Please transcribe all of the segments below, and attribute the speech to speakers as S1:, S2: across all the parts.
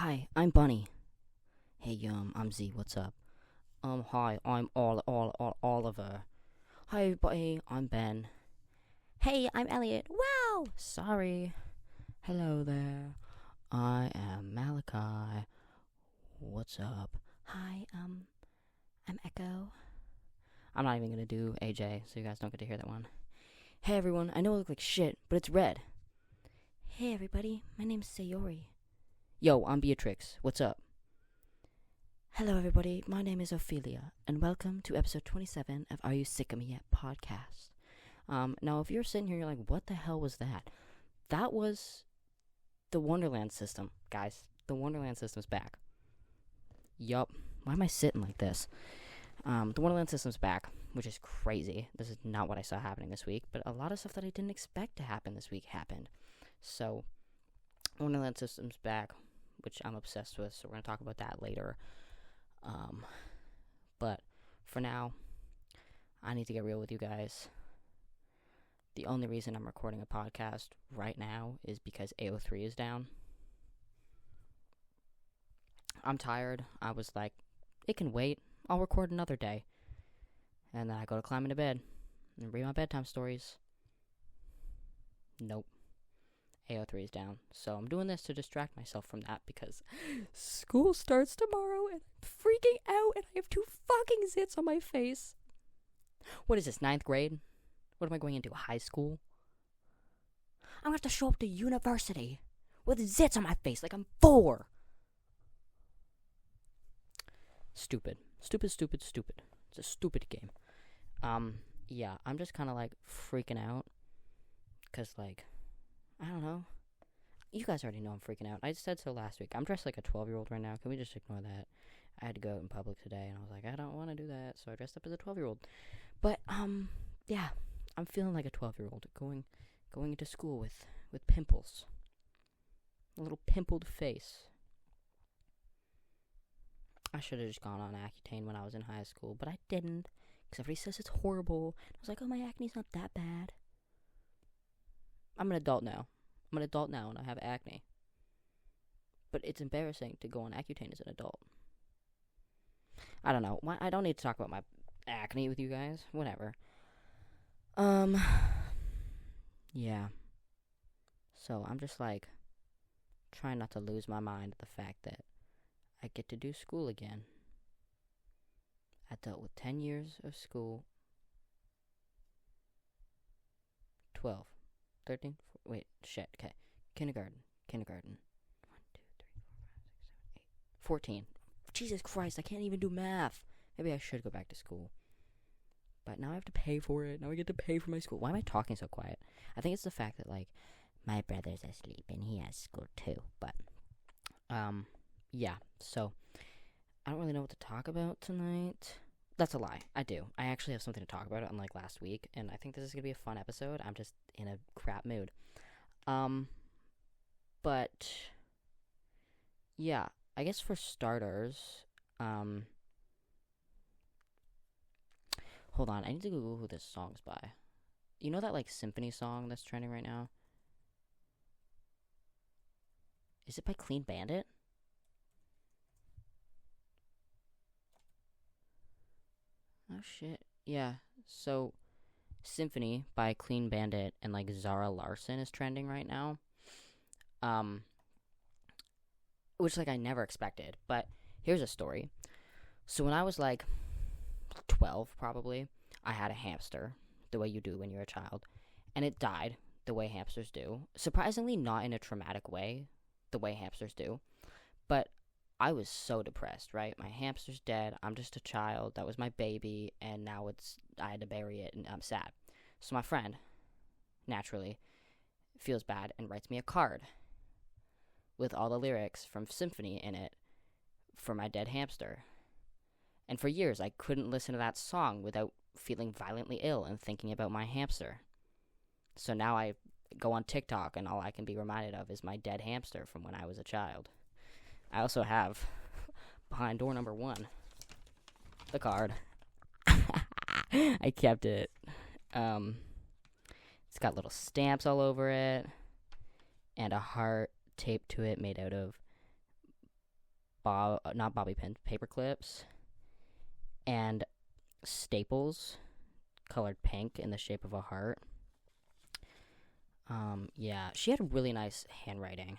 S1: Hi, I'm Bunny. Hey, I'm Z. What's up? Hi, I'm Oliver. Hi, everybody. I'm Ben. Hey, I'm Elliot. Wow. Sorry. Hello there. I am Malachi. What's up? Hi, I'm Echo. I'm not even gonna do AJ, so you guys don't get to hear that one. Hey, everyone. I know I look like shit, but it's red. Hey, everybody. My name's Sayori. Yo, I'm Beatrix. What's up? Hello, everybody. My name is Ophelia, and welcome to episode 27 of Are You Sick of Me Yet podcast. Now, if you're sitting here, you're like, what the hell was that? That was the Wonderland System, guys. The Wonderland System's back. Yup. Why am I sitting like this? The Wonderland System's back, which is crazy. This is not what I saw happening this week, but a lot of stuff that I didn't expect to happen this week happened. So, Wonderland System's back, which I'm obsessed with, so we're going to talk about that later. But for now, I need to get real with you guys. The only reason I'm recording a podcast right now is because AO3 is down. I'm tired. I was like, it can wait. I'll record another day. And then I go to climb into bed and read my bedtime stories. Nope. AO3 is down. So I'm doing this to distract myself from that because school starts tomorrow and I'm freaking out and I have 2 fucking zits on my face. What is this, 9th grade? What am I going into, high school? I'm gonna have to show up to university with zits on my face like I'm 4. Stupid. Stupid. It's a stupid game. Yeah, I'm just kind of like freaking out because like, I don't know. You guys already know I'm freaking out. I said so last week. I'm dressed like a 12-year-old right now. Can we just ignore that? I had to go out in public today, and I was like, I don't want to do that, so I dressed up as a 12-year-old. But, yeah, I'm feeling like a 12-year-old going into school with pimples. A little pimpled face. I should have just gone on Accutane when I was in high school, but I didn't, because everybody says it's horrible. I was like, oh, my acne's not that bad. I'm an adult now. And I have acne. But it's embarrassing to go on Accutane as an adult. I don't know. I don't need to talk about my acne with you guys. Whatever. Yeah. So I'm just like trying not to lose my mind at the fact that I get to do school again. I dealt with 10 years of school. 12. 13? Wait, shit, okay. Kindergarten. 1, 2, 3, 4, 5, 6, 7, 8. 14. Jesus Christ, I can't even do math. Maybe I should go back to school. But now I have to pay for it. Now I get to pay for my school. Why am I talking so quiet? I think it's the fact that, like, my brother's asleep and he has school too. But, yeah. So, I don't really know what to talk about tonight. That's a lie. I do. I actually have something to talk about, unlike last week, and I think this is going to be a fun episode. I'm just in a crap mood. But, yeah, I guess for starters, hold on, I need to Google who this song's by. You know that, like, symphony song that's trending right now? Is it by Clean Bandit? Oh, shit. Yeah, so Symphony by Clean Bandit and, like, Zara Larsson is trending right now. Which, like, I never expected. But here's a story. So when I was, like, 12, probably, I had a hamster, the way you do when you're a child. And it died, the way hamsters do. Surprisingly, not in a traumatic way, the way hamsters do. But I was so depressed, right? My hamster's dead. I'm just a child. That was my baby. And now I had to bury it, and I'm sad. So my friend, naturally, feels bad and writes me a card with all the lyrics from Symphony in it for my dead hamster. And for years, I couldn't listen to that song without feeling violently ill and thinking about my hamster. So now I go on TikTok, and all I can be reminded of is my dead hamster from when I was a child. I also have, behind door number 1, the card. I kept it. It's got little stamps all over it, and a heart taped to it made out of not bobby pins, paper clips, and staples colored pink in the shape of a heart. Yeah, she had really nice handwriting.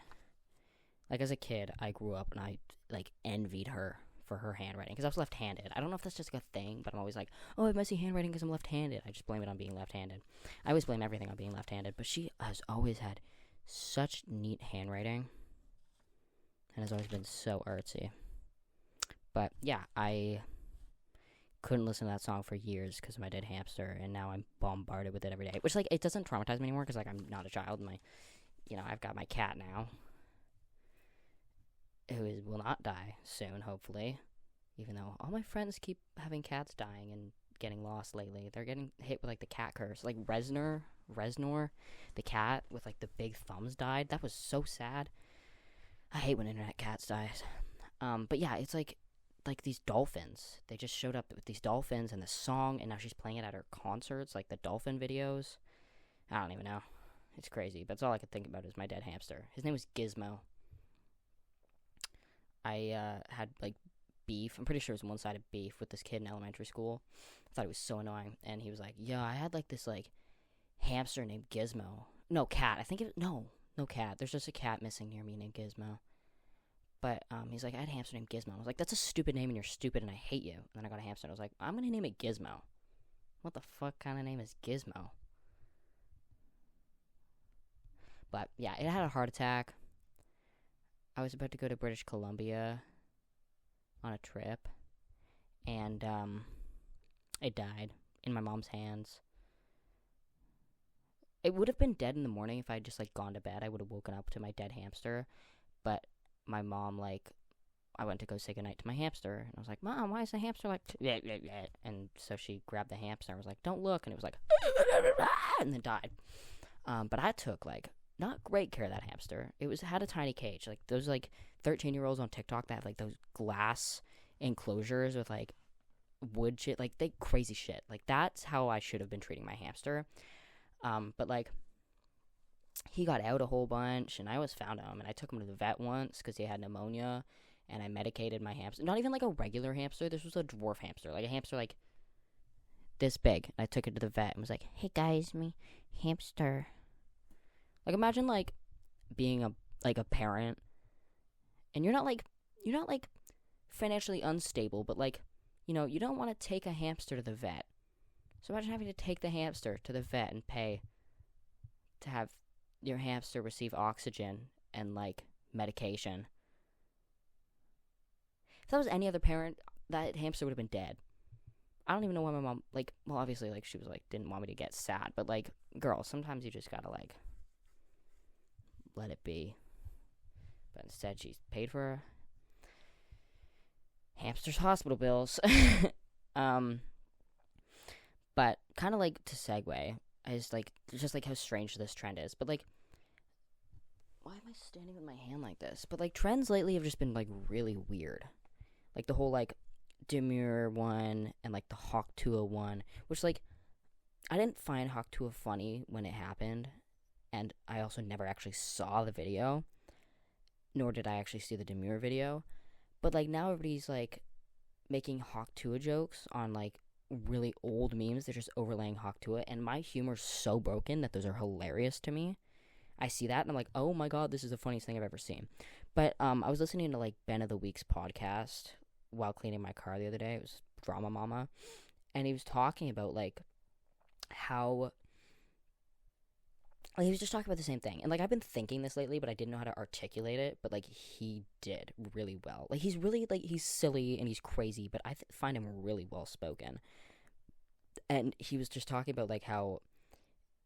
S1: Like, as a kid, I grew up and I, like, envied her for her handwriting because I was left-handed. I don't know if that's just like a thing, but I'm always like, oh, I have messy handwriting because I'm left-handed. I just blame it on being left-handed. I always blame everything on being left-handed, but she has always had such neat handwriting and has always been so artsy. But, yeah, I couldn't listen to that song for years because of my dead hamster, and now I'm bombarded with it every day. Which, like, it doesn't traumatize me anymore because, like, I'm not a child. I've got my cat now, who will not die soon, hopefully. Even though all my friends keep having cats dying and getting lost lately. They're getting hit with, like, the cat curse. Like, Reznor, the cat with, like, the big thumbs died. That was so sad. I hate when internet cats dies. But yeah, it's like these dolphins. They just showed up with these dolphins and the song, and now she's playing it at her concerts, like the dolphin videos. I don't even know. It's crazy. But that's all I could think about is my dead hamster. His name was Gizmo. I had, like, beef. I'm pretty sure it was one-sided beef with this kid in elementary school. I thought it was so annoying. And he was like, yeah, I had, like, this, like, hamster named Gizmo. No, cat. I think it was, no cat. There's just a cat missing near me named Gizmo. But he's like, I had a hamster named Gizmo. I was like, that's a stupid name and you're stupid and I hate you. And then I got a hamster and I was like, I'm going to name it Gizmo. What the fuck kind of name is Gizmo? But, yeah, it had a heart attack. I was about to go to British Columbia on a trip, and it died in my mom's hands. It would have been dead in the morning if I had just, like, gone to bed. I would have woken up to my dead hamster, but my mom, like, I went to go say goodnight to my hamster, and I was like, Mom, why is the hamster like, and so she grabbed the hamster and was like, don't look, and it was like, and then died. But I took, like, not great care of that hamster. It had a tiny cage. Like, those, like, 13-year-olds on TikTok that have, like, those glass enclosures with, like, wood shit. Like, they crazy shit. Like, that's how I should have been treating my hamster. But, like, he got out a whole bunch, and I always found him, and I took him to the vet once because he had pneumonia, and I medicated my hamster. Not even, like, a regular hamster. This was a dwarf hamster. Like, a hamster, like, this big. And I took it to the vet and was like, hey, guys, my hamster... Like, imagine, like, being a parent, and you're not financially unstable, but, like, you don't want to take a hamster to the vet. So imagine having to take the hamster to the vet and pay to have your hamster receive oxygen and, like, medication. If that was any other parent, that hamster would have been dead. I don't even know why my mom, like, well, obviously, like, she was, like, didn't want me to get sad, but, like, girl, sometimes you just gotta, like... let it be. But instead she's paid for her hamster's hospital bills. But kind of, like, to segue, is, like, just, like, how strange this trend is. But, like, why am I standing with my hand like this? But, like, trends lately have just been, like, really weird. Like, the whole, like, Demure one and, like, the Hawk Tuah one, which, like, I didn't find Hawk Tuah funny when it happened. And I also never actually saw the video, nor did I actually see the Demure video. But, like, now everybody's, like, making Hawk Tuah jokes on, like, really old memes. They're just overlaying Hawk Tuah, and my humor's so broken that those are hilarious to me. I see that, and I'm like, oh my god, this is the funniest thing I've ever seen. But I was listening to, like, Ben of the Week's podcast while cleaning my car the other day. It was Drama Mama. And he was talking about, like, how... Like, he was just talking about the same thing. And, like, I've been thinking this lately, but I didn't know how to articulate it. But, like, he did really well. Like, he's really, like, he's silly and he's crazy, but I find him really well-spoken. And he was just talking about, like, how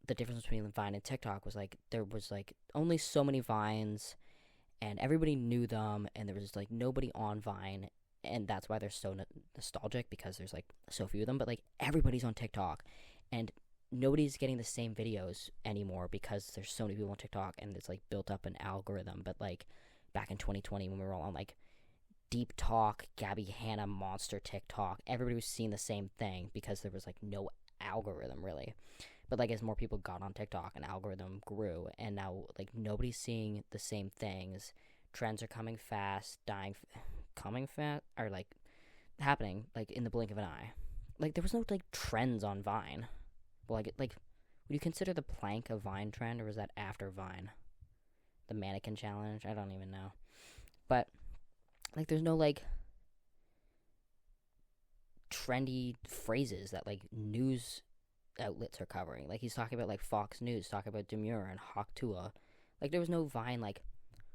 S1: the difference between Vine and TikTok was, like, there was, like, only so many Vines, and everybody knew them, and there was, like, nobody on Vine. And that's why they're so nostalgic, because there's, like, so few of them. But, like, everybody's on TikTok. And... nobody's getting the same videos anymore because there's so many people on TikTok and it's, like, built up an algorithm. But, like, back in 2020 when we were all on, like, Deep Talk, Gabby Hanna Monster TikTok, everybody was seeing the same thing because there was, like, no algorithm, really. But, like, as more people got on TikTok, an algorithm grew, and now, like, nobody's seeing the same things. Trends are coming fast, dying coming fast, or, like, happening, like, in the blink of an eye. Like, there was no, like, trends on Vine. Well, like, would you consider the plank a Vine trend, or was that after Vine? The mannequin challenge? I don't even know. But, like, there's no, like, trendy phrases that, like, news outlets are covering. Like, he's talking about, like, Fox News, talking about Demure and Hawk Tuah. Like, there was no Vine, like,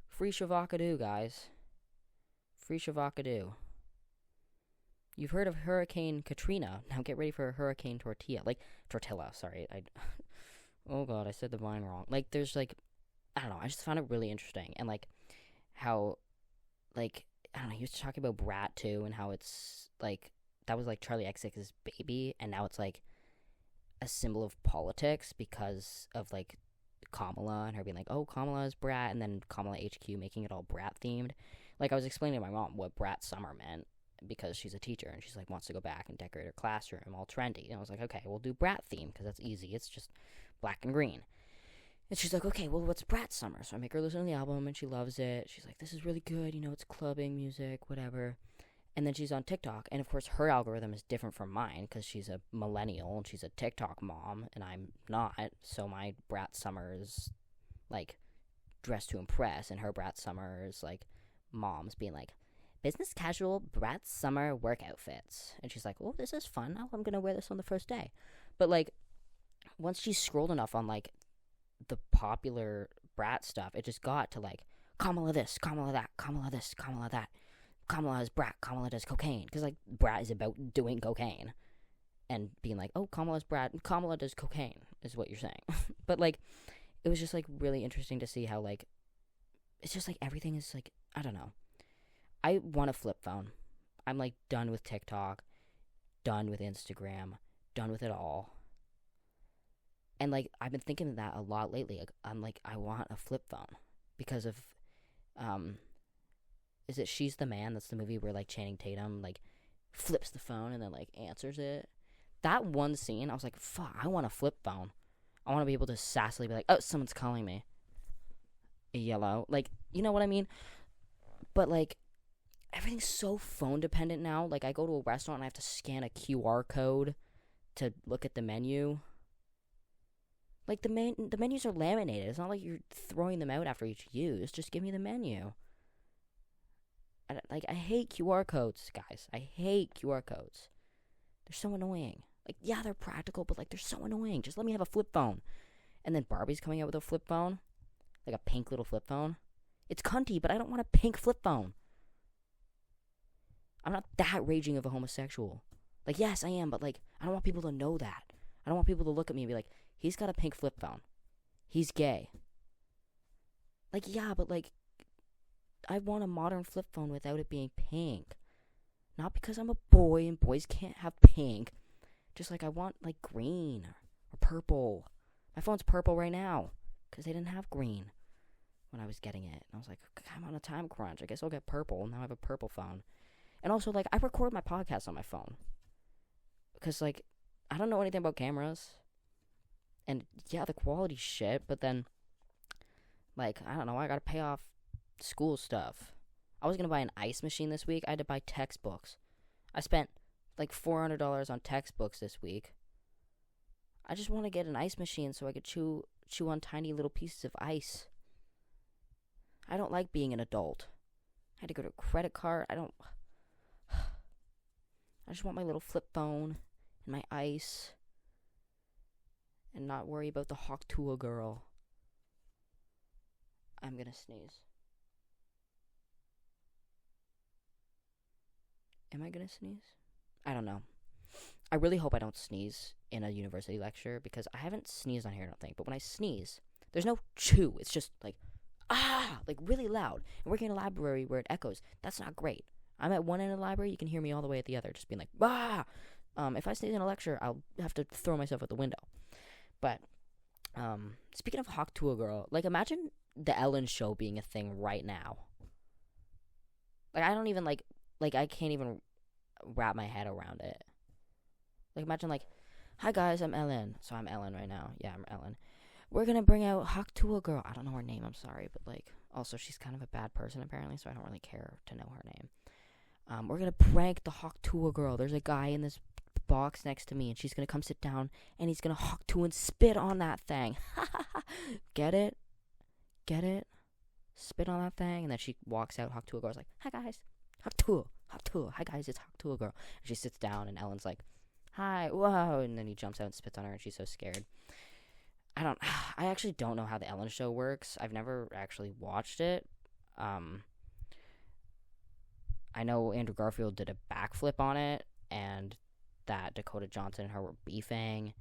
S1: free Shavakadoo, guys. Free Shavakadoo. You've heard of Hurricane Katrina. Now get ready for Hurricane Tortilla, sorry. Oh, God, I said the Vine wrong. Like, there's, like, I don't know. I just found it really interesting. And, like, how, like, I don't know, he was talking about Brat, too, and how it's, like, that was, like, Charlie XCX's baby, and now it's, like, a symbol of politics because of, like, Kamala, and her being like, oh, Kamala is Brat, and then Kamala HQ making it all Brat-themed. Like, I was explaining to my mom what Brat Summer meant, because she's a teacher, and she's like, wants to go back and decorate her classroom all trendy. And I was like, okay, we'll do Brat theme, because that's easy. It's just black and green. And she's like, okay, well, what's Brat Summer? So I make her listen to the album, and she loves it. She's like, this is really good, it's clubbing music, whatever. And then she's on TikTok, and of course her algorithm is different from mine, because she's a millennial, and she's a TikTok mom, and I'm not. So my Brat Summer is, like, dressed to impress, and her Brat Summer is, like, moms being like, business casual Brat Summer work outfits. And she's like, oh, this is fun. Oh, I'm going to wear this on the first day. But, like, once she scrolled enough on, like, the popular Brat stuff, it just got to, like, Kamala this, Kamala that, Kamala this, Kamala that. Kamala is Brat, Kamala does cocaine. Because, like, Brat is about doing cocaine. And being like, oh, Kamala's Brat, Kamala does cocaine, is what you're saying. But, like, it was just, like, really interesting to see how, like, it's just, like, everything is, like, I don't know. I want a flip phone. I'm, like, done with TikTok, done with Instagram, done with it all. And, like, I've been thinking of that a lot lately. Like, I'm like, I want a flip phone. Because of, is it She's the Man? That's the movie where, like, Channing Tatum, like, flips the phone and then, like, answers it. That one scene, I was like, fuck, I want a flip phone. I want to be able to sassily be like, oh, someone's calling me. Yellow. Like, you know what I mean? But, like, everything's so phone dependent now. Like, I go to a restaurant and I have to scan a QR code to look at the menu. Like, the menus are laminated. It's not like you're throwing them out after each use. Just give me the menu. I hate QR codes, guys. I hate QR codes. They're so annoying. Like, yeah, they're practical, but, like, they're so annoying. Just let me have a flip phone. And then Barbie's coming out with a flip phone. Like, a pink little flip phone. It's cunty, but I don't want a pink flip phone. I'm not that raging of a homosexual. Like, yes, I am, but, like, I don't want people to know that. I don't want people to look at me and be like, he's got a pink flip phone. He's gay. Like, yeah, but, like, I want a modern flip phone without it being pink. Not because I'm a boy and boys can't have pink. Just, like, I want, like, green or purple. My phone's purple right now because they didn't have green when I was getting it. And I was like, I'm on a time crunch. I guess I'll get purple. Now I have a purple phone. And also, like, I record my podcast on my phone. Because, like, I don't know anything about cameras. And, yeah, the quality's shit. But then, like, I don't know. I gotta pay off school stuff. I was gonna buy an ice machine this week. I had to buy textbooks. I spent, like, $400 on textbooks this week. I just want to get an ice machine so I could chew on tiny little pieces of ice. I don't like being an adult. I had to go to a credit card. I just want my little flip phone and my ice and not worry about the Hawk Tuah girl. I'm gonna sneeze. Am I gonna sneeze? I don't know. I really hope I don't sneeze in a university lecture because I haven't sneezed on here, I don't think. But when I sneeze, there's no chew. It's just like, like really loud. And working in a library where it echoes, that's not great. I'm at one end of the library, you can hear me all the way at the other, just being like, if I sneeze in a lecture, I'll have to throw myself out the window. But, speaking of Hawk Tuah girl, like, imagine the Ellen show being a thing right now. Like, I don't even, like, I can't even wrap my head around it. Like, imagine, like, hi guys, I'm Ellen. So I'm Ellen right now. Yeah, I'm Ellen. We're gonna bring out Hawk Tuah girl. I don't know her name, I'm sorry. But, like, also, she's kind of a bad person, apparently, so I don't really care to know her name. We're gonna prank the Hawk Tuah girl. There's a guy in this box next to me, and she's gonna come sit down, and he's gonna Hawk Tuah and spit on that thing. Get it? Get it? Spit on that thing, and then she walks out. Hawk Tuah girl's like, "Hi guys, Hawk Tuah, Hawk Tuah. Hi guys, it's Hawk Tuah girl." And she sits down, and Ellen's like, "Hi, whoa," and then he jumps out and spits on her, and she's so scared. I actually don't know how the Ellen show works. I've never actually watched it. I know Andrew Garfield did a backflip on it, and that Dakota Johnson and her were beefing,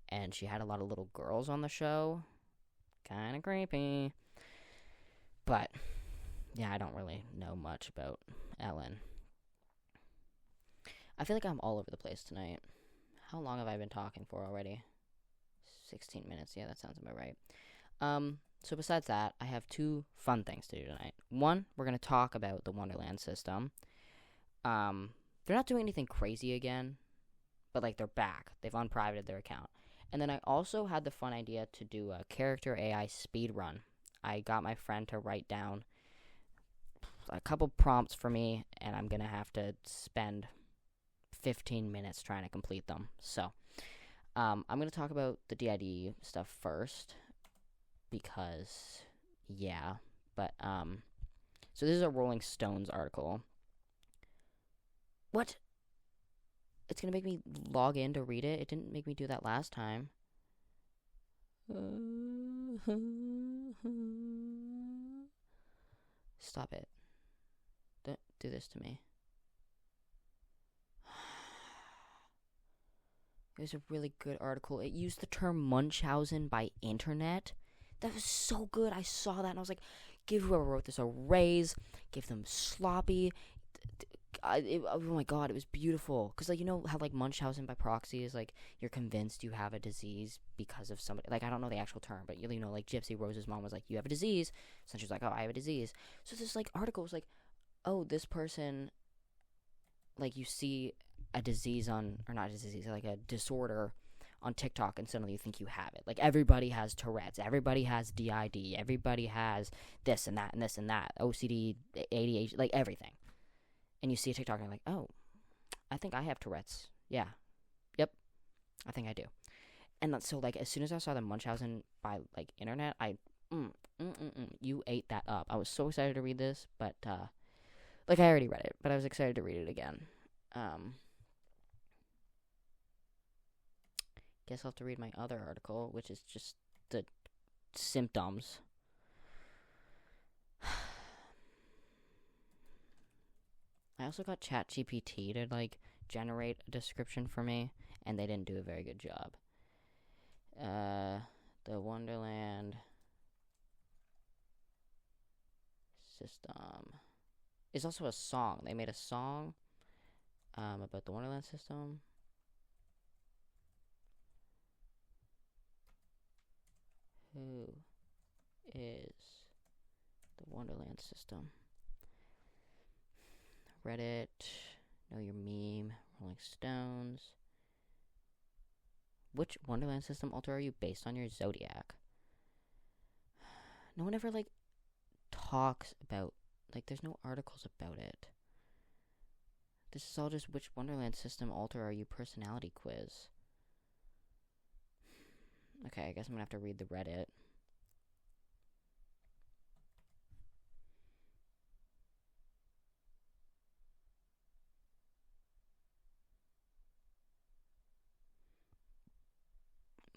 S1: and she had a lot of little girls on the show. Kind of creepy. But, yeah, I don't really know much about Ellen. I feel like I'm all over the place tonight. How long have I been talking for already? 16 minutes. Yeah, that sounds about right. So besides that, I have two fun things to do tonight. One, we're going to talk about the Wonderland System. They're not doing anything crazy again, but, like, they're back. They've unprivated their account. And then I also had the fun idea to do a Character.ai Speedrun. I got my friend to write down a couple prompts for me, and I'm going to have to spend 15 minutes trying to complete them. So, I'm going to talk about the DID stuff first, because, yeah, but, so this is a Rolling Stones article. What? It's going to make me log in to read it? It didn't make me do that last time. Stop it. Don't do this to me. It was a really good article. It used the term Munchausen by internet. That was so good. I saw that and I was like, give whoever wrote this a raise. Give them sloppy. Oh my god, it was beautiful. Because, like, you know how, like, Munchausen by proxy is, like, you're convinced you have a disease because of somebody. Like, I don't know the actual term, but, you know, like, Gypsy Rose's mom was like, you have a disease. So she's like, oh, I have a disease. So this, like, article was like, oh, this person, like, you see a disease on, or not a disease, like a disorder on TikTok, and suddenly you think you have it. Like, everybody has Tourette's, everybody has DID, everybody has this and that and this and that, OCD, ADHD, like, everything. And you see a TikTok and you're like, oh, I think I have Tourette's. Yeah. Yep. I think I do. And so, like, as soon as I saw the Munchausen by, like, internet, you ate that up. I was so excited to read this, but, like, I already read it, but I was excited to read it again. Guess I'll have to read my other article, which is just the symptoms. I also got ChatGPT to, like, generate a description for me, and they didn't do a very good job. The Wonderland System is also a song. They made a song about the Wonderland System. Who is the Wonderland System? Reddit, Know Your Meme, Rolling Stones. Which Wonderland System alter are you based on your zodiac? No one ever, like, talks about, like, there's no articles about it. This is all just which Wonderland System alter are you personality quiz. Okay, I guess I'm gonna have to read the Reddit.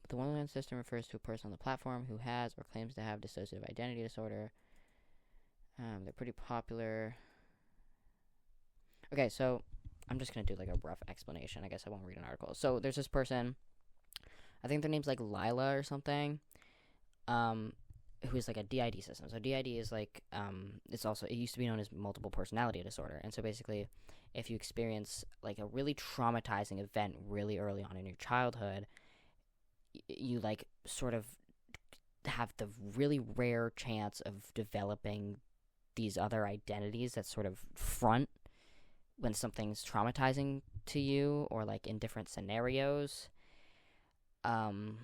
S1: The Wonderland System refers to a person on the platform who has or claims to have dissociative identity disorder. They're pretty popular. Okay, so I'm just going to do, like, a rough explanation. I guess I won't read an article. So there's this person, I think their name's, like, Lila or something, who's, like, a DID system. So DID is, like, it used to be known as multiple personality disorder. And so basically, if you experience, like, a really traumatizing event really early on in your childhood, you, like, sort of have the really rare chance of developing these other identities that sort of front when something's traumatizing to you, or, like, in different scenarios. And,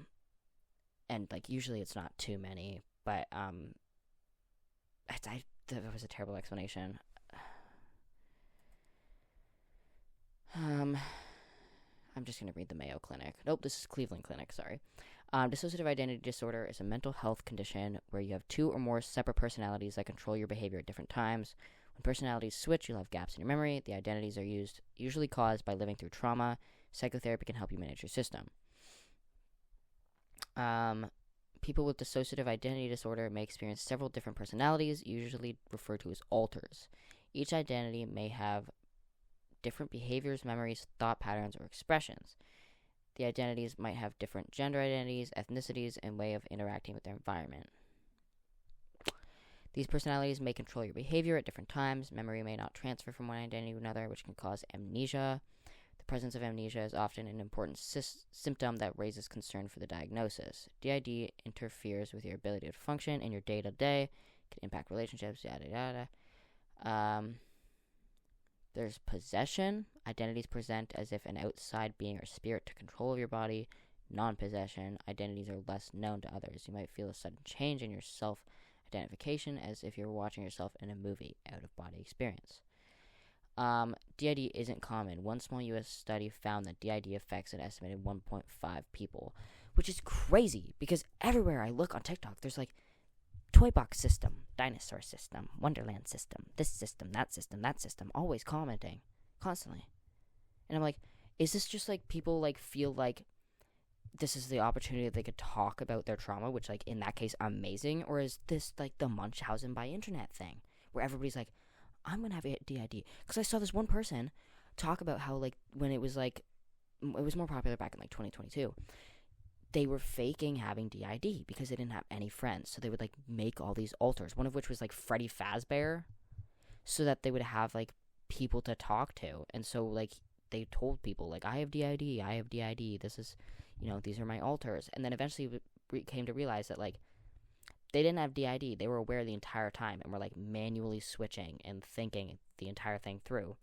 S1: like, usually it's not too many, but that was a terrible explanation. Um, I'm just going to read the Mayo Clinic. Nope, this is Cleveland Clinic, sorry. Dissociative identity disorder is a mental health condition where you have two or more separate personalities that control your behavior at different times. When personalities switch, you'll have gaps in your memory. The identities are usually caused by living through trauma. Psychotherapy can help you manage your system. People with dissociative identity disorder may experience several different personalities, usually referred to as alters. Each identity may have different behaviors, memories, thought patterns, or expressions. The identities might have different gender identities, ethnicities, and way of interacting with their environment. These personalities may control your behavior at different times. Memory may not transfer from one identity to another, which can cause amnesia. The presence of amnesia is often an important symptom that raises concern for the diagnosis. DID interferes with your ability to function in your day-to-day, can impact relationships, yada yada. There's possession. Identities present as if an outside being or spirit took control of your body. Non-possession. Identities are less known to others. You might feel a sudden change in your self-identification as if you're watching yourself in a movie, out-of-body experience. DID isn't common. One small U.S. study found that DID affects an estimated 1.5 people, which is crazy because everywhere I look on TikTok, there's like Toy Box System, Dinosaur System, Wonderland System, this system, that system, always commenting, constantly. And I'm like, is this just like people like feel like this is the opportunity that they could talk about their trauma, which like in that case, amazing, or is this like the Munchausen by internet thing, where everybody's like, I'm going to have DID. Because I saw this one person talk about how like when it was more popular back in like 2022, they were faking having DID because they didn't have any friends. So they would like make all these alters, one of which was like Freddy Fazbear, so that they would have like people to talk to. And so like they told people like, I have DID, this is, these are my alters. And then eventually came to realize that like they didn't have DID. They were aware the entire time and were like manually switching and thinking the entire thing through,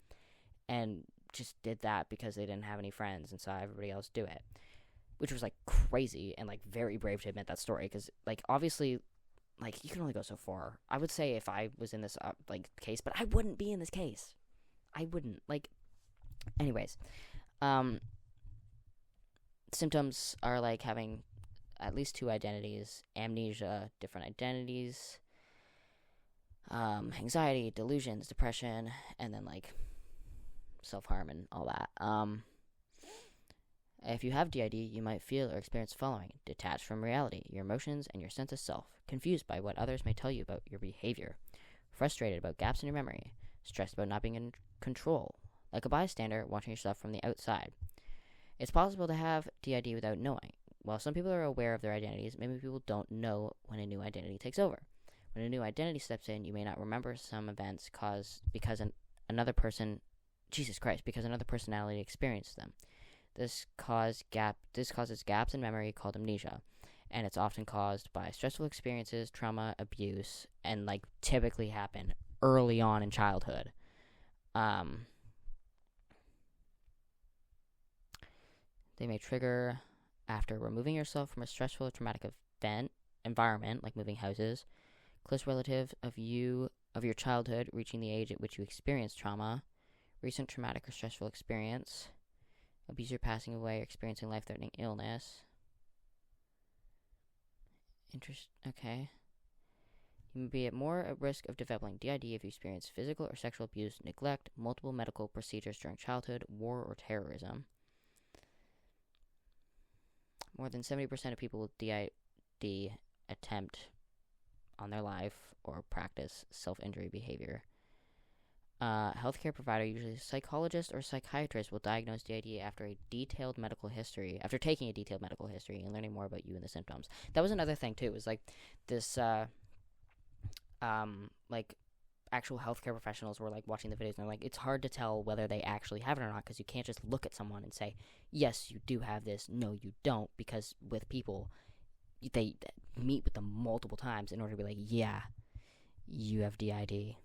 S1: and just did that because they didn't have any friends and saw everybody else do it. Which was, like, crazy and, like, very brave to admit that story. Because, like, obviously, like, you can only go so far. I would say if I was in this, case. But I wouldn't be in this case. I wouldn't. Like, anyways. Symptoms are, like, having at least two identities. Amnesia, different identities. Anxiety, delusions, depression. And then, like, self-harm and all that. If you have DID, you might feel or experience the following: detached from reality, your emotions, and your sense of self, confused by what others may tell you about your behavior, frustrated about gaps in your memory, stressed about not being in control, like a bystander watching yourself from the outside. It's possible to have DID without knowing. While some people are aware of their identities, many people don't know when a new identity takes over. When a new identity steps in, you may not remember some events because another personality experienced them. This causes gaps in memory called amnesia, and it's often caused by stressful experiences, trauma, abuse, and like typically happen early on in childhood. They may trigger after removing yourself from a stressful or traumatic environment, like moving houses, close relative of your childhood reaching the age at which you experienced trauma, recent traumatic or stressful experience, abuser passing away or experiencing life-threatening illness. Okay. You may be more at risk of developing DID if you experience physical or sexual abuse, neglect, multiple medical procedures during childhood, war, or terrorism. More than 70% of people with DID attempt on their life or practice self-injury behavior. Healthcare provider, usually a psychologist or psychiatrist, will diagnose DID after taking a detailed medical history and learning more about you and the symptoms. That was another thing too. Was like this, like actual healthcare professionals were like watching the videos and they're like, it's hard to tell whether they actually have it or not because you can't just look at someone and say, yes, you do have this, no, you don't, because with people, they meet with them multiple times in order to be like, yeah, you have DID.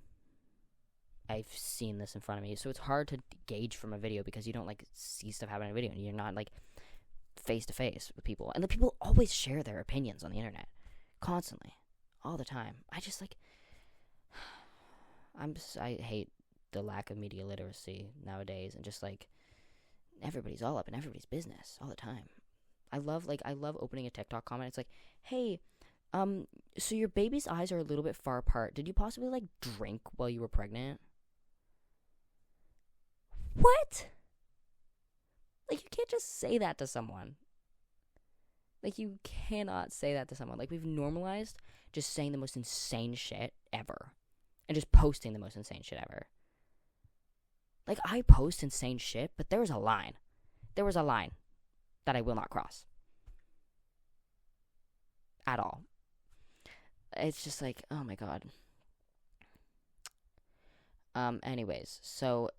S1: I've seen this in front of me. So it's hard to gauge from a video because you don't like see stuff happen in a video and you're not like face to face with people. And the people always share their opinions on the internet constantly, all the time. I just like I hate the lack of media literacy nowadays and just like everybody's all up in everybody's business all the time. I love opening a TikTok comment. It's like, hey, so your baby's eyes are a little bit far apart. Did you possibly like drink while you were pregnant? What? Like, you can't just say that to someone. Like, you cannot say that to someone. Like, we've normalized just saying the most insane shit ever. And just posting the most insane shit ever. Like, I post insane shit, but there was a line. There was a line that I will not cross. At all. It's just like, oh my god. Anyways, so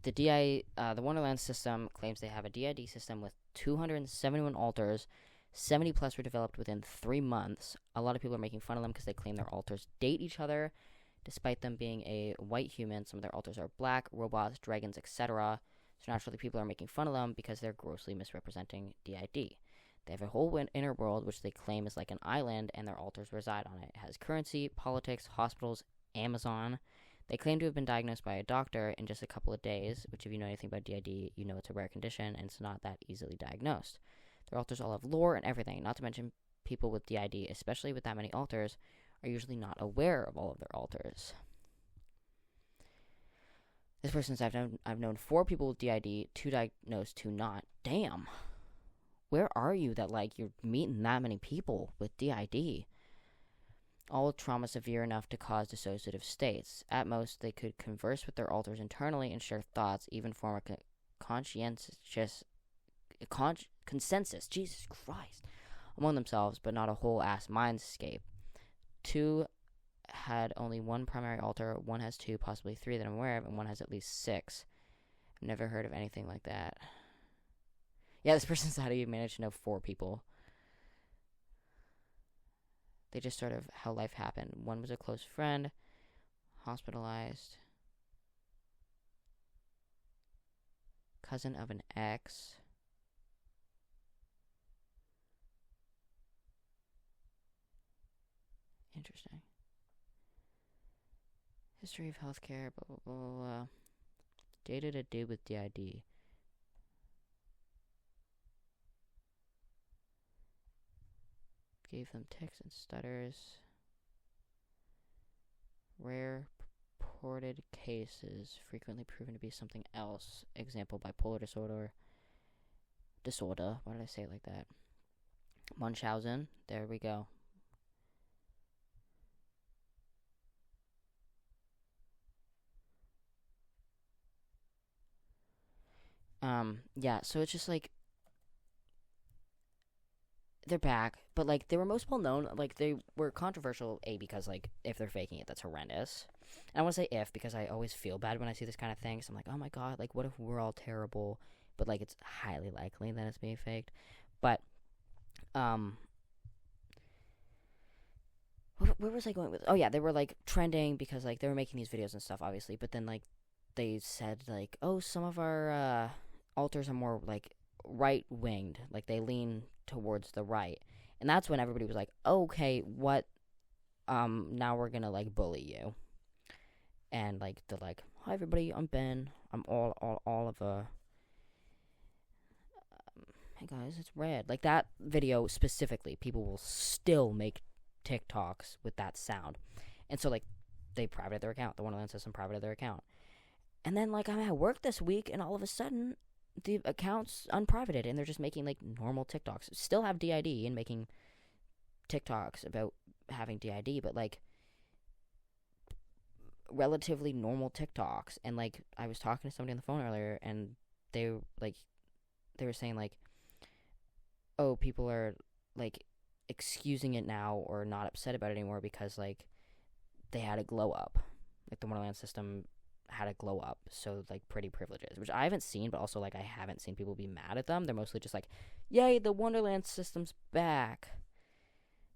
S1: the Wonderland System claims they have a DID system with 271 alters. 70 plus were developed within 3 months. A lot of people are making fun of them because they claim their alters date each other. Despite them being a white human, some of their alters are black, robots, dragons, etc. So naturally people are making fun of them because they're grossly misrepresenting DID. They have a whole inner world which they claim is like an island, and their alters reside on it. It has currency, politics, hospitals, Amazon. They claim to have been diagnosed by a doctor in just a couple of days, which if you know anything about DID, you know it's a rare condition and it's not that easily diagnosed. Their alters all have lore and everything, not to mention people with DID, especially with that many alters, are usually not aware of all of their alters. This person says, I've known 4 people with DID, 2 diagnosed, 2 not. Damn. Where are you that, like, you're meeting that many people with DID? All trauma severe enough to cause dissociative states. At most, they could converse with their alters internally and share thoughts, even form a consensus, Jesus Christ, among themselves, but not a whole-ass mindscape. 2 had only 1 primary alter, 1 has 2, possibly 3 that I'm aware of, and 1 has at least 6. I've never heard of anything like that. Yeah, this person said how do you manage to know 4 people? They just sort of how life happened. 1 was a close friend, hospitalized, cousin of an ex. Interesting. History of healthcare, blah, blah, blah, blah. Data to do with DID. Gave them tics and stutters. Rare purported cases, frequently proven to be something else. Example, bipolar disorder. Why did I say it like that? Munchausen. There we go. Yeah, so it's just like they're back, but like they were most well known, like they were controversial, because like if they're faking it, that's horrendous. And I want to say if because I always feel bad when I see this kind of thing, so I'm like, oh my god, like what if we're all terrible? But like it's highly likely that it's being faked. But where was I going with? Oh yeah, they were like trending because like they were making these videos and stuff, obviously, but then like they said like, oh, some of our alters are more like right winged, like they lean towards the right, and that's when everybody was like, okay, what? Now we're gonna like bully you, and like they're like, hi everybody, I'm Ben, I'm Oliver. Hey guys, it's Red. Like that video specifically, people will still make TikToks with that sound, and so like they privated their account. The Wonderland System privated their account. And then, like, I'm at work this week, and all of a sudden, the account's unprivated, and they're just making, like, normal TikToks. Still have DID and making TikToks about having DID, but, like, relatively normal TikToks. And, like, I was talking to somebody on the phone earlier, and they were saying, like, oh, people are, like, excusing it now or not upset about it anymore because, like, they had a glow up. Like, the Wonderland System had a glow up, so like pretty privileges, which I haven't seen, but also like I haven't seen people be mad at them. They're mostly just like, yay, the Wonderland System's back.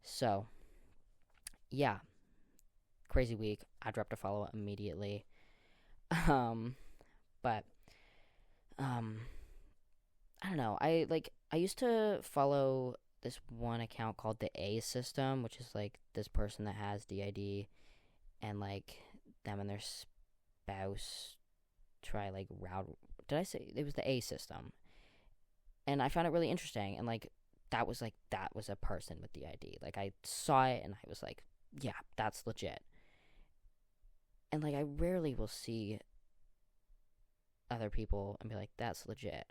S1: So yeah, crazy week. I dropped a follow immediately. But I don't know, I used to follow this one account called the A System, which is like this person that has DID, and like them and their spouse try like did I say it was the A System? And I found it really interesting. And, like, that was a person with the ID. Like, I saw it and I was like, yeah, that's legit. And, like, I rarely will see other people and be like, that's legit.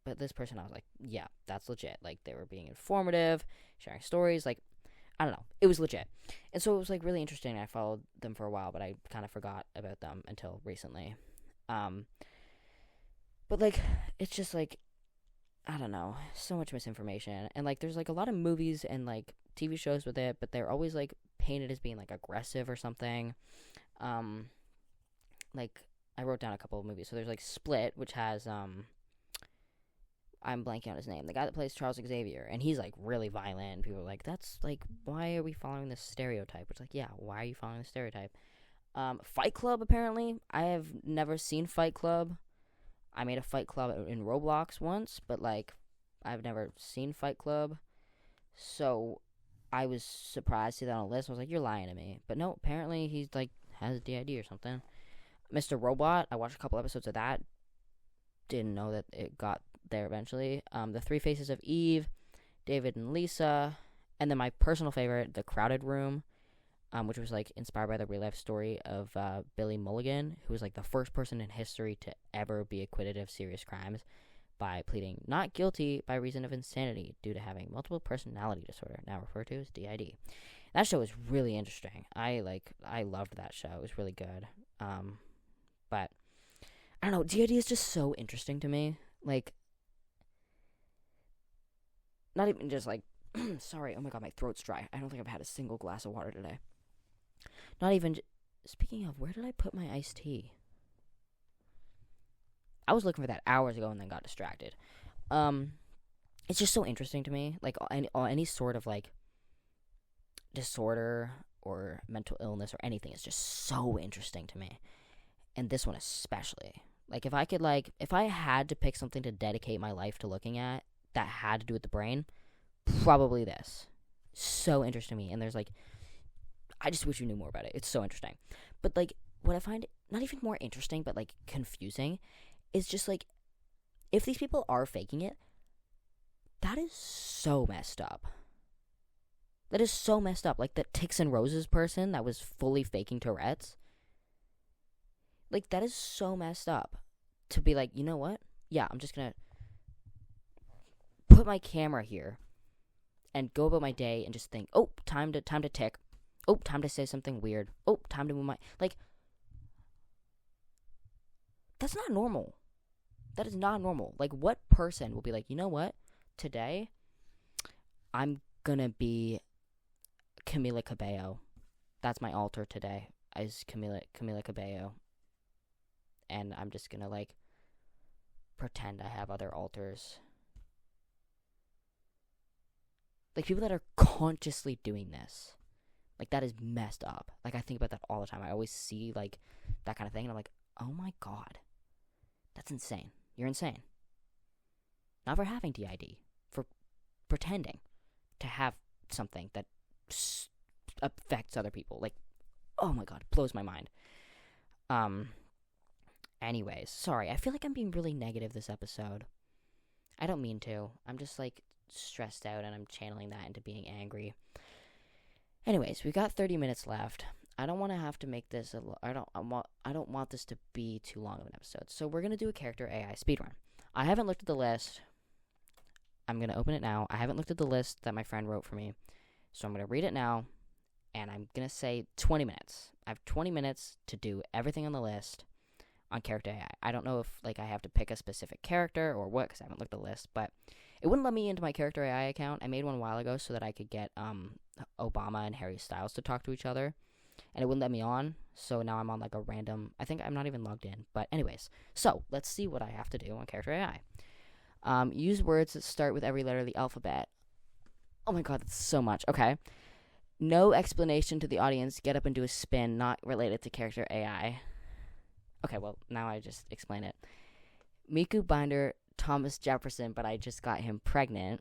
S1: But this person, I was like, yeah, that's legit. Like, they were being informative, sharing stories. Like, I don't know. It was legit. And so it was, like, really interesting. I followed them for a while, but I kind of forgot about them until recently. But, like, it's just, like, I don't know. So much misinformation. And, like, there's, like, a lot of movies and, like, TV shows with it, but they're always, like, painted as being, like, aggressive or something. Like, I wrote down a couple of movies. So there's, like, Split, which has, I'm blanking on his name. The guy that plays Charles Xavier. And he's, like, really violent. And people are like, that's, like, why are we following this stereotype? Which, like, yeah, why are you following this stereotype? Fight Club, apparently. I have never seen Fight Club. I made a Fight Club in Roblox once, but, like, I've never seen Fight Club. So I was surprised to see that on the list. I was like, you're lying to me. But no, apparently he's, like, has a DID or something. Mr. Robot, I watched a couple episodes of that. Didn't know that it got there eventually. The Three Faces of Eve, David and Lisa, and then my personal favorite, The Crowded Room, which was, like, inspired by the real-life story of Billy Mulligan, who was, like, the first person in history to ever be acquitted of serious crimes by pleading not guilty by reason of insanity due to having multiple personality disorder, now referred to as DID. That show was really interesting. I loved that show. It was really good. But I don't know, DID is just so interesting to me. Like, not even just, like, sorry, oh my god, my throat's dry. I don't think I've had a single glass of water today. Not even, speaking of, where did I put my iced tea? I was looking for that hours ago and then got distracted. It's just so interesting to me. Like, any sort of, like, disorder or mental illness or anything is just so interesting to me. And this one especially. Like, if I had to pick something to dedicate my life to looking at that had to do with the brain, probably this. So interesting to me. And there's, like, I just wish you knew more about it. It's so interesting. But, like, what I find not even more interesting, but, like, confusing is just, like, if these people are faking it, that is so messed up. That is so messed up. Like, the Ticks and Roses person that was fully faking Tourette's. Like, that is so messed up. To be like, you know what? Yeah, I'm just gonna put my camera here and go about my day and just think, oh, time to tick. Oh, time to say something weird. Oh, time to move my... Like, that's not normal. That is not normal. Like, what person will be like, you know what? Today, I'm gonna be Camila Cabello. That's my altar today, is Camila Cabello. And I'm just gonna, like, pretend I have other altars. Like, people that are consciously doing this. Like, that is messed up. Like, I think about that all the time. I always see, like, that kind of thing, and I'm like, oh my god. That's insane. You're insane. Not for having DID. For pretending to have something that affects other people. Like, oh my god. Blows my mind. Anyways, sorry. I feel like I'm being really negative this episode. I don't mean to. I'm just, like, stressed out, and I'm channeling that into being angry. Anyways, we got 30 minutes left. I don't want to have to make this I don't want this to be too long of an episode. So we're going to do a Character.ai Speedrun. I haven't looked at the list. I'm going to open it now. I haven't looked at the list that my friend wrote for me. So I'm going to read it now, and I'm going to say 20 minutes. I have 20 minutes to do everything on the list on Character.ai. I don't know if, like, I have to pick a specific character or what, because I haven't looked at the list, but it wouldn't let me into my Character.ai account. I made one a while ago so that I could get Obama and Harry Styles to talk to each other, and it wouldn't let me on, so now I'm on, like, a random... I think I'm not even logged in, but anyways. So, let's see what I have to do on Character.ai. Use words that start with every letter of the alphabet. Oh my god, that's so much. Okay. No explanation to the audience. Get up and do a spin not related to Character.ai. Okay, well, now I just explain it. Miku Binder, Thomas Jefferson, but I just got him pregnant.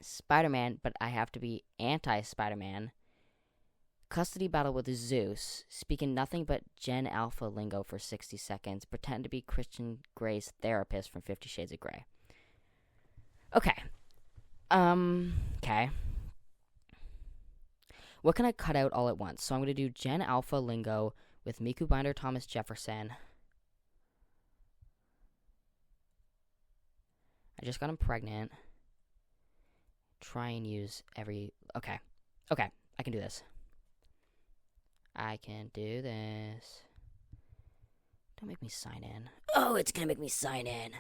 S1: Spider-Man, but I have to be anti-Spider-Man. Custody battle with Zeus. Speaking nothing but Gen Alpha lingo for 60 seconds. Pretend to be Christian Grey's therapist from 50 Shades of Grey. Okay. Okay. What can I cut out all at once? So I'm going to do Gen Alpha Lingo with Miku Binder Thomas Jefferson. I just got him pregnant. Try and use every... Okay. Okay. I can do this. I can do this. Don't make me sign in. Oh, it's going to make me sign in.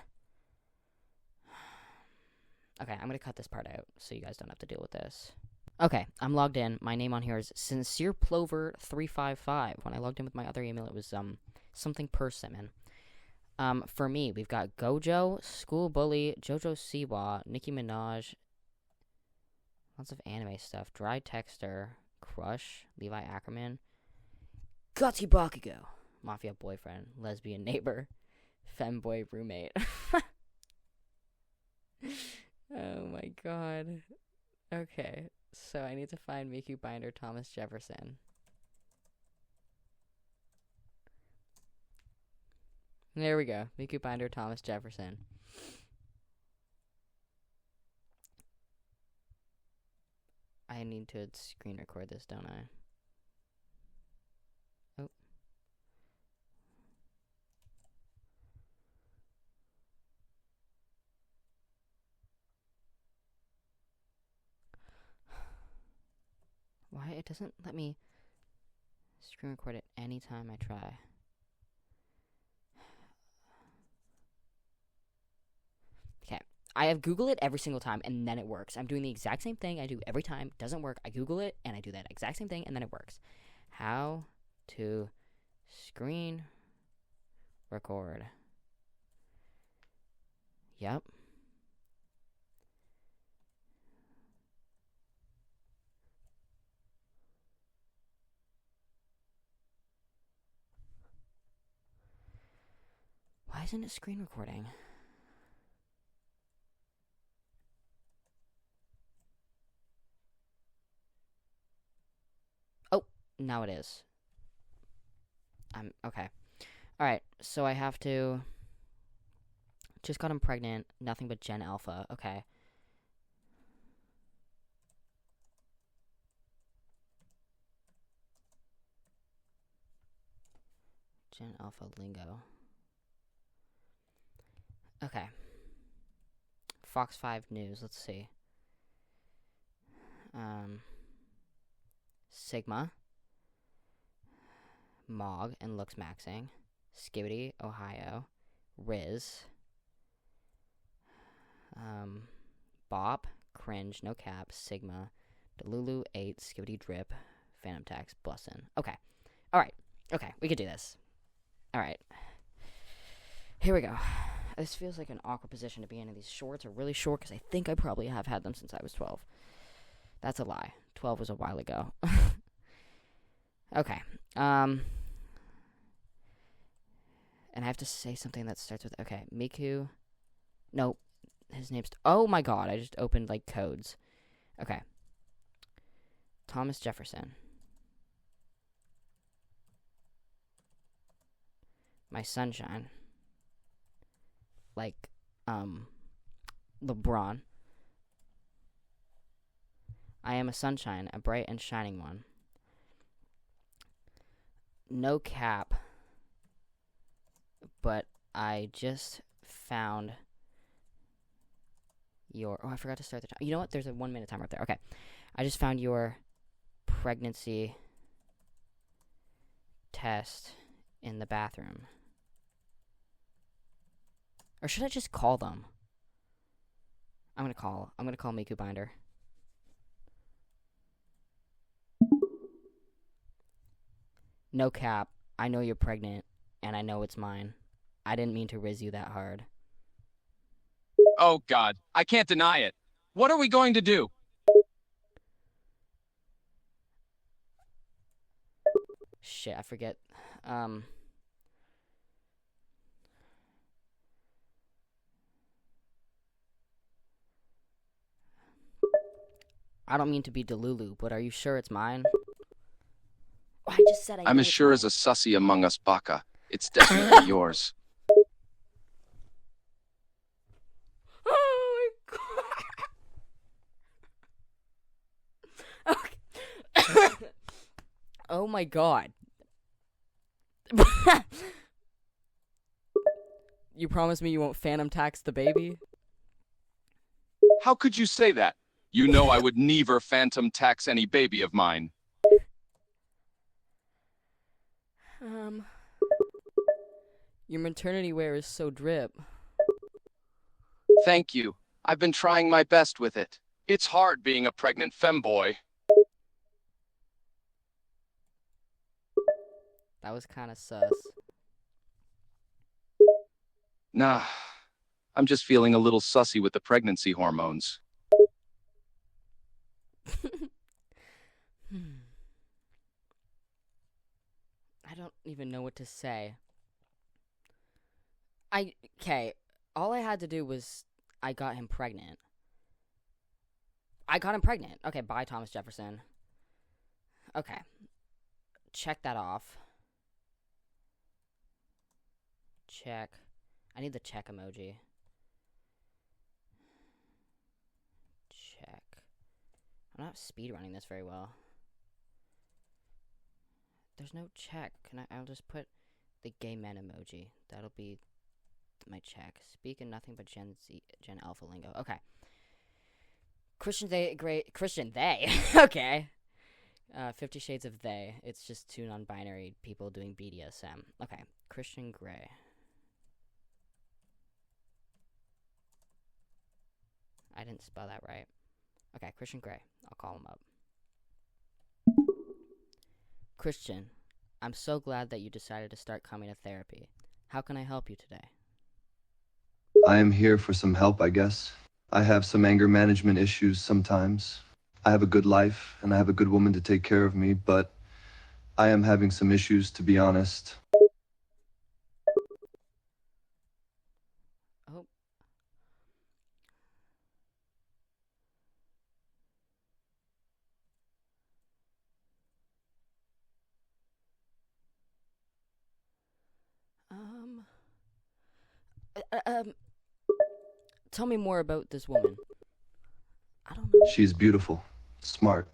S1: Okay, I'm going to cut this part out so you guys don't have to deal with this. Okay, I'm logged in. My name on here is SincerePlover355. When I logged in with my other email, it was something persimmon. For me, we've got Gojo, School Bully, Jojo Siwa, Nicki Minaj, lots of anime stuff, Dry Texter, Crush, Levi Ackerman, Gutsy Bakugo, Mafia Boyfriend, Lesbian Neighbor, Femboy Roommate. Oh my god. Okay, so I need to find Miku Binder Thomas Jefferson. There we go. Miku Binder Thomas Jefferson. I need to screen record this, don't I? Oh. Why? It doesn't let me screen record it anytime I try. Okay. I have Googled it every single time, and then it works. I'm doing the exact same thing I do every time. It doesn't work. I Google it, and I do that exact same thing, and then it works. How to screen record. Yep. Why isn't it screen recording? Oh, now it is. Okay. Alright, so I have to... Just got him pregnant. Nothing but Gen Alpha. Okay. Gen Alpha Lingo. Okay. Fox 5 News. Let's see. Sigma. Mog and Looks Maxing. Skibbity, Ohio. Riz. Bop. Cringe. No Cap. Sigma. Delulu 8. Skibbity Drip. Phantom Tax. Bussin'. Okay. Alright. Okay. We could do this. Alright. Here we go. This feels like an awkward position to be in. These shorts are really short because I think I probably have had them since I was 12. That's a lie. 12 was a while ago. Okay. And I have to say something that starts with... Okay. Miku. No. His name's... Oh my god. I just opened, like, codes. Okay. Thomas Jefferson. My sunshine. Like, LeBron. I am a sunshine, a bright and shining one. No cap. But I just found your... Oh, I forgot to start the time. You know what? There's a 1 minute timer up there. Okay. I just found your pregnancy test in the bathroom. Or should I just call them? I'm gonna call Miku Binder. No cap. I know you're pregnant, and I know it's mine. I didn't mean to riz you that hard.
S2: Oh, God. I can't deny it. What are we going to do?
S1: Shit, I forget. I don't mean to be Delulu, but are you sure it's mine? Oh, I just said
S2: I'm as sure as a sussy among us, Baka. It's definitely yours.
S1: Oh my god! Oh my god. You promise me you won't phantom tax the baby?
S2: How could you say that? You know I would never phantom tax any baby of mine.
S1: Your maternity wear is so drip.
S2: Thank you. I've been trying my best with it. It's hard being a pregnant femboy.
S1: That was kind of sus.
S2: Nah, I'm just feeling a little sussy with the pregnancy hormones.
S1: I don't even know what to say. Okay, all I had to do was I got him pregnant. I got him pregnant. Okay, bye, Thomas Jefferson. Okay. Check that off. Check. I need the check emoji. Check. I'm not speedrunning this very well. There's no check. I'll just put the gay men emoji. That'll be my check. Speaking nothing but Gen Alpha lingo. Okay. Christian they. Okay. 50 Shades of They. It's just two non-binary people doing BDSM. Okay. Christian Grey. I didn't spell that right. Okay, Christian Grey. I'll call him up. Christian, I'm so glad that you decided to start coming to therapy. How can I help you today?
S3: I am here for some help, I guess. I have some anger management issues sometimes. I have a good life, and I have a good woman to take care of me, but I am having some issues, to be honest.
S1: Oh. Tell me more about this woman. I don't know.
S3: She's beautiful, smart,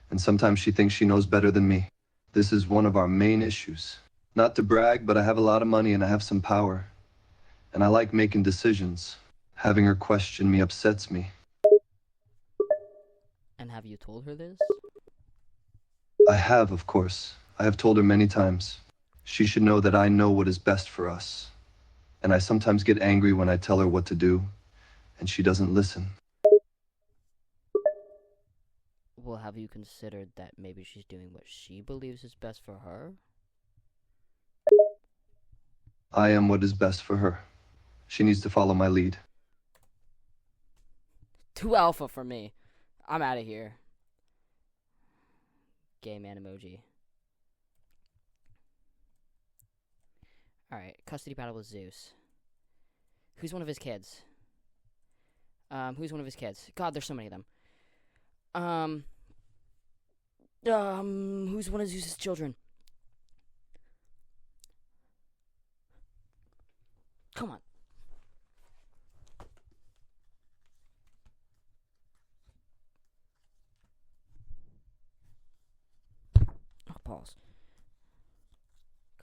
S3: and sometimes she thinks she knows better than me. This is one of our main issues. Not to brag, but I have a lot of money and I have some power. And I like making decisions. Having her question me upsets me.
S1: And have you told her this?
S3: I have, of course. I have told her many times. She should know that I know what is best for us. And I sometimes get angry when I tell her what to do, and she doesn't listen.
S1: Well, have you considered that maybe she's doing what she believes is best for her?
S3: I am what is best for her. She needs to follow my lead.
S1: Too alpha for me. I'm out of here. Gay man emoji. Alright, custody battle with Zeus. Who's one of his kids? Who's one of his kids? God, there's so many of them. Who's one of Zeus's children? Come on. Oh, pause.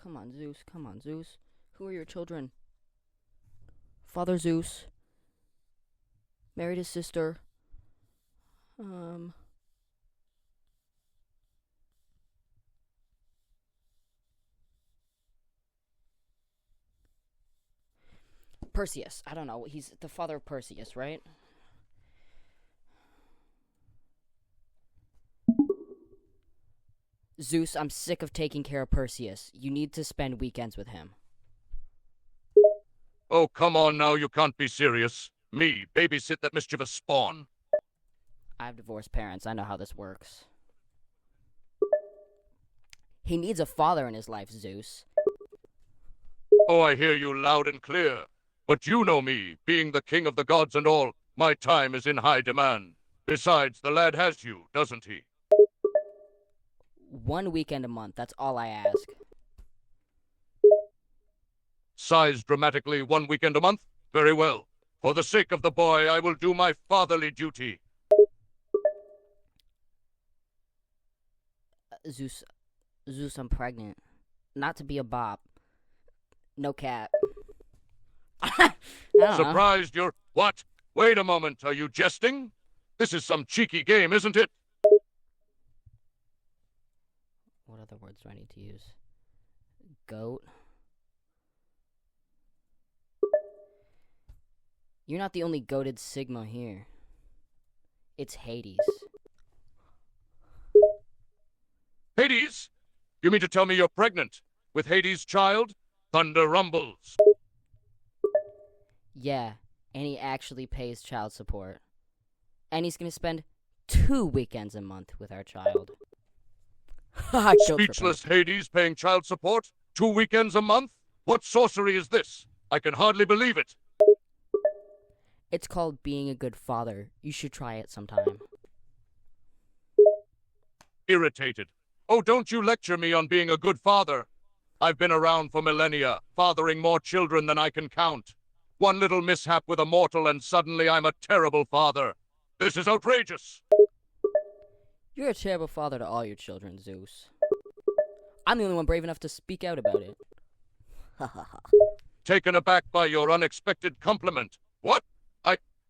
S1: Come on, Zeus. Come on, Zeus. Who are your children? Father Zeus. Married his sister. Perseus. I don't know. He's the father of Perseus, right? Zeus, I'm sick of taking care of Perseus. You need to spend weekends with him.
S4: Oh, come on now, you can't be serious. Me, babysit that mischievous spawn.
S1: I have divorced parents. I know how this works. He needs a father in his life, Zeus.
S4: Oh, I hear you loud and clear. But you know me, being the king of the gods and all, my time is in high demand. Besides, the lad has you, doesn't he?
S1: 1 weekend a month, that's all I ask.
S4: Size dramatically 1 weekend a month? Very well. For the sake of the boy, I will do my fatherly duty.
S1: Zeus, Zeus, I'm pregnant. Not to be a bop. No cat. I don't know.
S4: Surprised you're... What? Wait a moment, are you jesting? This is some cheeky game, isn't it?
S1: What other words do I need to use? Goat. You're not the only goated Sigma here. It's Hades.
S4: Hades? You mean to tell me you're pregnant? With Hades' child? Thunder rumbles.
S1: Yeah, and he actually pays child support. And he's gonna spend 2 weekends a month with our child. Guilt tripping.
S4: Speechless Hades paying child support? 2 weekends a month? What sorcery is this? I can hardly believe it.
S1: It's called being a good father. You should try it sometime.
S4: Irritated. Oh, don't you lecture me on being a good father. I've been around for millennia, fathering more children than I can count. One little mishap with a mortal and suddenly I'm a terrible father. This is outrageous.
S1: You're a terrible father to all your children, Zeus. I'm the only one brave enough to speak out about it.
S4: Taken aback by your unexpected compliment. What?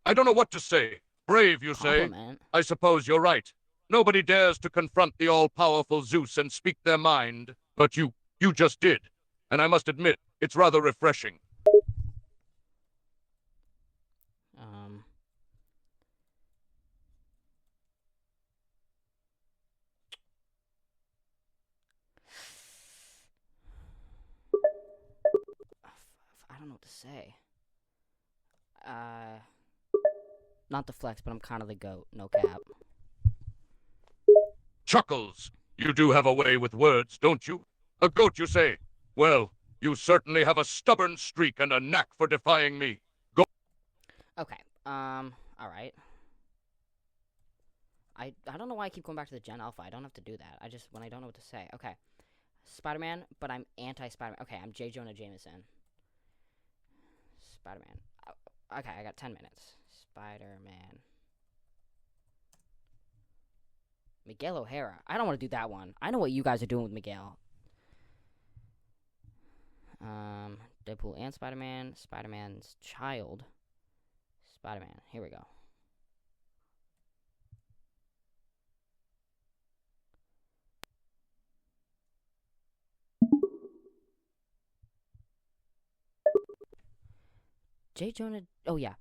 S4: I don't know what to say. Brave, you say?
S1: Compliment.
S4: I suppose you're right. Nobody dares to confront the all-powerful Zeus and speak their mind. But you just did. And I must admit, it's rather refreshing.
S1: I don't know what to say. Not the flex, but I'm kind of the goat. No cap.
S4: Chuckles. You do have a way with words, don't you? A goat, you say? Well, you certainly have a stubborn streak and a knack for defying me. Go.
S1: Okay. Alright. I don't know why I keep going back to the Gen Alpha. I don't have to do that. When I don't know what to say. Okay. Spider-Man, but I'm anti-Spider-Man. Okay, I'm J. Jonah Jameson. Spider-Man. Okay, I got 10 minutes. Spider-Man. Miguel O'Hara. I don't want to do that one. I know what you guys are doing with Miguel. Deadpool and Spider-Man. Spider-Man's child. Spider-Man. Here we go. J. Jonah... Oh, yeah.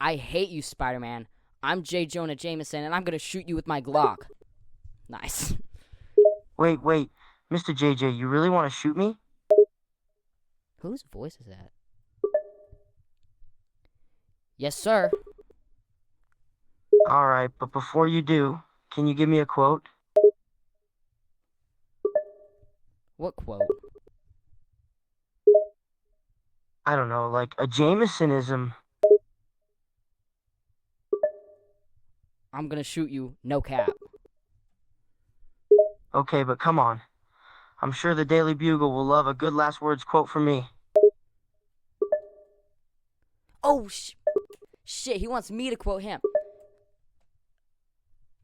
S1: I hate you, Spider-Man. I'm J. Jonah Jameson, and I'm gonna shoot you with my Glock. Nice.
S5: Wait. Mr. JJ, you really want to shoot me?
S1: Whose voice is that? Yes, sir.
S5: Alright, but before you do, can you give me a quote?
S1: What quote?
S5: I don't know, like a Jamesonism.
S1: I'm gonna shoot you, no cap.
S5: Okay, but come on. I'm sure the Daily Bugle will love a good last words quote from me.
S1: Oh, shit, he wants me to quote him.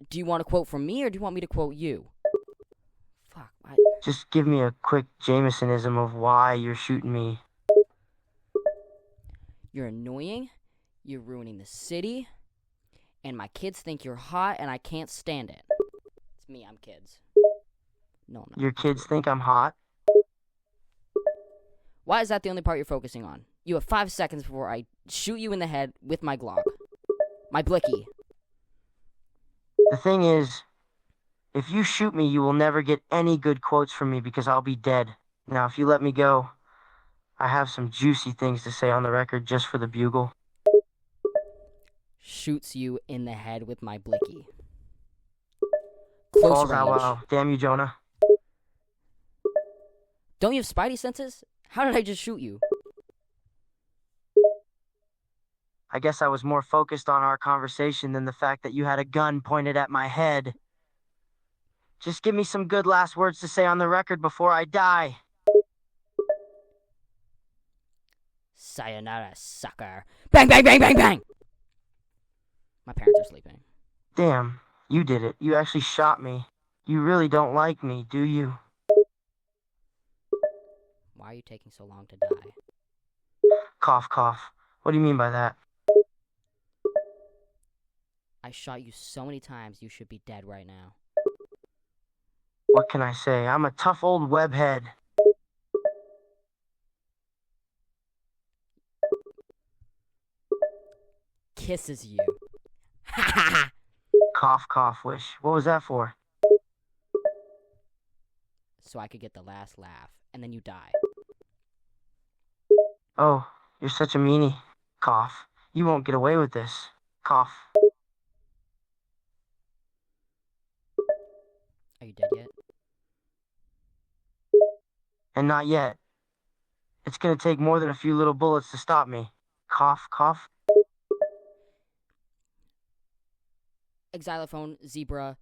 S1: Do you want a quote from me, or do you want me to quote you? Fuck,
S5: Just give me a quick Jamesonism of why you're shooting me.
S1: You're annoying, you're ruining the city, and my kids think you're hot, and I can't stand it. It's me, I'm kids. No, I'm not.
S5: Your kids think I'm hot?
S1: Why is that the only part you're focusing on? You have 5 seconds before I shoot you in the head with my Glock. My blicky.
S5: The thing is, if you shoot me, you will never get any good quotes from me because I'll be dead. Now, if you let me go, I have some juicy things to say on the record just for the Bugle.
S1: Shoots you in the head with my blicky. Close
S5: Balls out
S1: range.
S5: loud. Damn you, Jonah.
S1: Don't you have spidey senses? How did I just shoot you?
S5: I guess I was more focused on our conversation than the fact that you had a gun pointed at my head. Just give me some good last words to say on the record before I die.
S1: Sayonara, sucker. Bang, bang, bang, bang, bang! My parents are sleeping.
S5: Damn, you did it. You actually shot me. You really don't like me, do you?
S1: Why are you taking so long to die?
S5: Cough, cough. What do you mean by that?
S1: I shot you so many times, you should be dead right now.
S5: What can I say? I'm a tough old webhead.
S1: Kisses you. Ha ha ha!
S5: Cough, cough, wish. What was that for?
S1: So I could get the last laugh, and then you die.
S5: Oh, you're such a meanie. Cough. You won't get away with this. Cough.
S1: Are you dead yet?
S5: And not yet. It's gonna take more than a few little bullets to stop me. Cough, cough.
S1: Xylophone, zebra,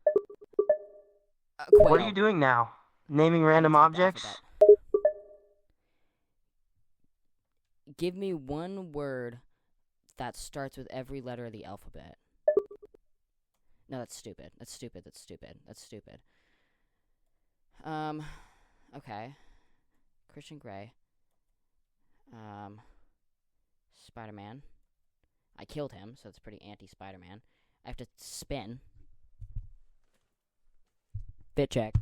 S5: What are
S1: quail.
S5: you doing now? Naming
S1: I
S5: random
S1: need to get the
S5: objects?
S1: alphabet. Give me one word that starts with every letter of the alphabet. No, that's stupid. That's stupid. That's stupid. That's stupid. Okay. Christian Grey. Spider-Man. I killed him, so it's pretty anti-Spider-Man. I have to spin. Bit check.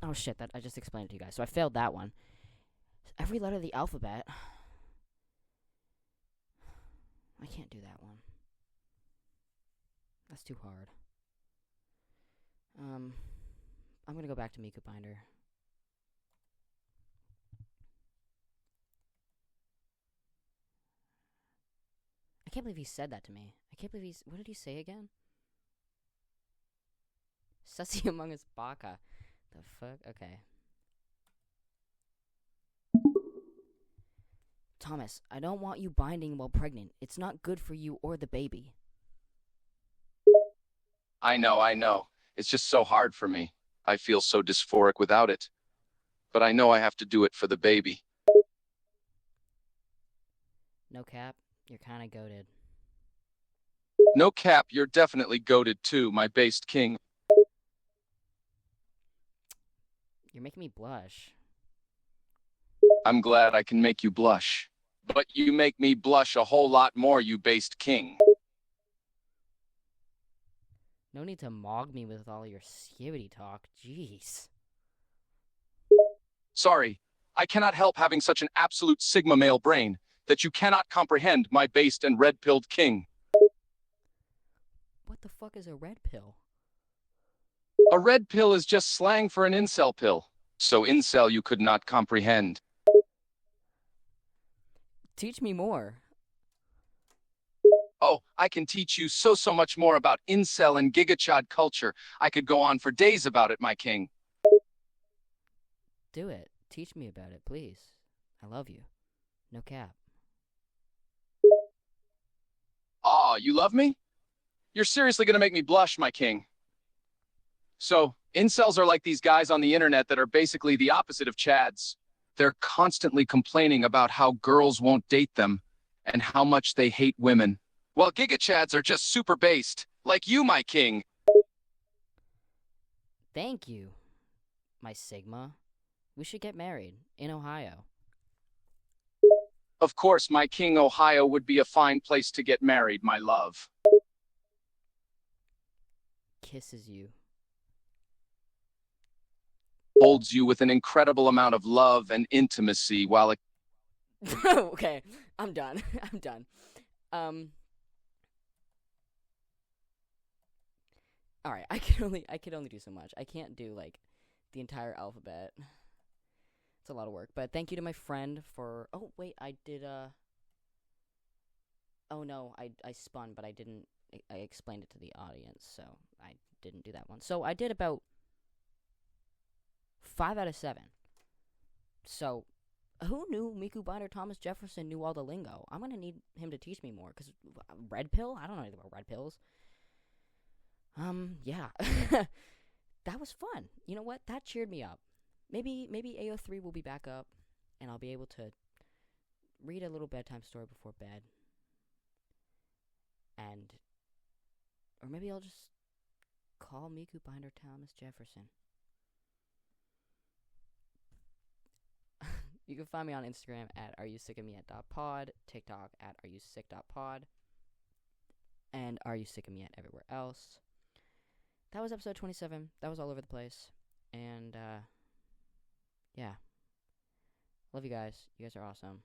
S1: Oh shit, that I just explained it to you guys. So I failed that one. Every letter of the alphabet. I can't do that one. That's too hard. I'm gonna go back to Miku Binder. I can't believe he said that to me. I can't believe he's. What did he say again? Sussy Among Us Baka. The fuck? Okay. Thomas, I don't want you binding while pregnant. It's not good for you or the baby.
S2: I know. It's just so hard for me. I feel so dysphoric without it. But I know I have to do it for the baby.
S1: No cap, you're kinda goated.
S2: No cap, you're definitely goated too, my based king.
S1: You're making me blush.
S2: I'm glad I can make you blush. But you make me blush a whole lot more, you based king.
S1: No need to mog me with all your skivity talk. Jeez.
S2: Sorry, I cannot help having such an absolute sigma male brain that you cannot comprehend my based and red-pilled king.
S1: What the fuck is a red pill?
S2: A red pill is just slang for an incel pill. So incel you could not comprehend.
S1: Teach me more.
S2: Oh, I can teach you so much more about incel and gigachad culture. I could go on for days about it, my king.
S1: Do it. Teach me about it, please. I love you. No cap.
S2: Aw, you love me? You're seriously gonna make me blush, my king. So, incels are like these guys on the internet that are basically the opposite of chads. They're constantly complaining about how girls won't date them and how much they hate women. While gigachads are just super based, like you, my king.
S1: Thank you, my Sigma. We should get married in Ohio.
S2: Of course, my king, Ohio would be a fine place to get married, my love.
S1: Kisses you.
S2: Holds you with an incredible amount of love and intimacy while it...
S1: Okay, I'm done. I'm done. All right, I can only do so much. I can't do like the entire alphabet. It's a lot of work. But thank you to my friend for. Oh wait, I did. Oh no, I spun, but I didn't. I explained it to the audience, so I didn't do that one. So I did about 5 out of 7. So who knew Miku Binder Thomas Jefferson knew all the lingo? I'm gonna need him to teach me more. Cause red pill? I don't know anything about red pills. Yeah. That was fun. You know what? That cheered me up. Maybe AO3 will be back up, and I'll be able to read a little bedtime story before bed. And Or maybe I'll just call Miku behind her Thomas Jefferson. You can find me on Instagram at areyousicofmeyet.pod, TikTok at areyousicpod, and areyousicofmeyet everywhere else. That was episode 27. That was all over the place. And, yeah. Love you guys. You guys are awesome.